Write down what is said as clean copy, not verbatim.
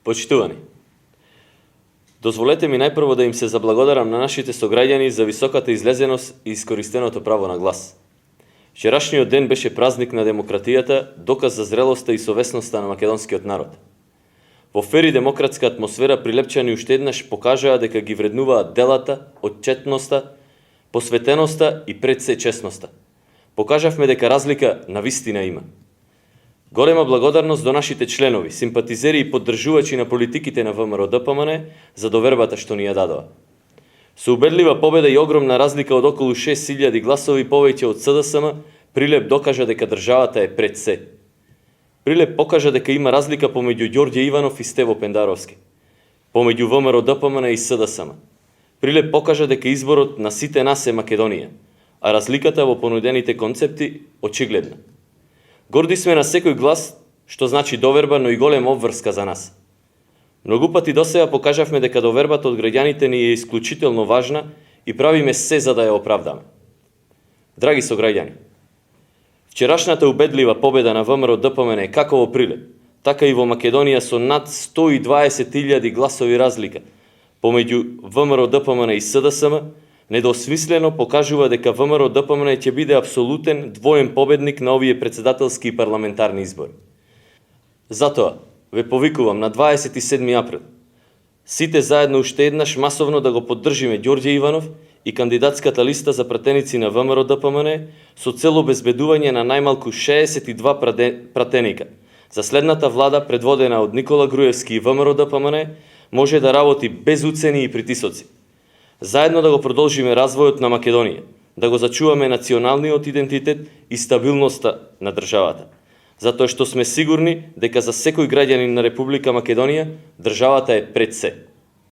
Почитувани, дозволете ми најпрво да им се заблагодарам на нашите сограѓани за високата излезеност и искористеното право на глас. Вчерашниот ден беше празник на демократијата, доказ за зрелоста и совесноста на македонскиот народ. Во фер и демократска атмосфера прилепчани уште еднаш покажаа дека ги вреднуваат делата, отчетноста, посветеноста и пред се честноста. Покажавме дека разлика навистина има. Голема благодарност до нашите членови, симпатизери и поддржувачи на политиките на ВМРО-ДПМН за довербата што ни ја дадоа. Со убедлива победа и огромна разлика од околу 6000 гласови повеќе од СДСМ, Прилеп докажа дека државата е пред се. Прилеп покажа дека има разлика помеѓу Ѓорѓе Иванов и Стево Пендаровски, помеѓу ВМРО-ДПМН и СДСМ. Прилеп покажа дека изборот на сите нас е Македонија, а разликата во понудените концепти очигледна. Горди сме на секој глас, што значи доверба, но и голема обврска за нас. Многу пати досега покажавме дека довербата од граѓаните ни е исклучително важна и правиме се за да ја оправдаме. Драги сограѓани, вчерашната убедлива победа на ВМРО-ДПМН како во Прилеп, така и во Македонија со над 120.000 гласови разлика помеѓу ВМРО-ДПМН и СДСМ, недосмислено покажува дека ВМРО-ДПМН ќе биде апсолутен двоен победник на овие председателски и парламентарни избори. Затоа, ве повикувам на 27 април, сите заедно уште еднаш масовно да го поддржиме Ѓорѓе Иванов и кандидатската листа за пратеници на ВМРО-ДПМН со цел обезбедување на најмалку 62 пратеника. За следната влада, предводена од Никола Груевски и ВМРО-ДПМН, може да работи без уцени и притисоци. Заедно да го продолжиме развојот на Македонија, да го зачуваме националниот идентитет и стабилноста на државата. Затоа што сме сигурни дека за секој граѓанин на Република Македонија државата е пред се.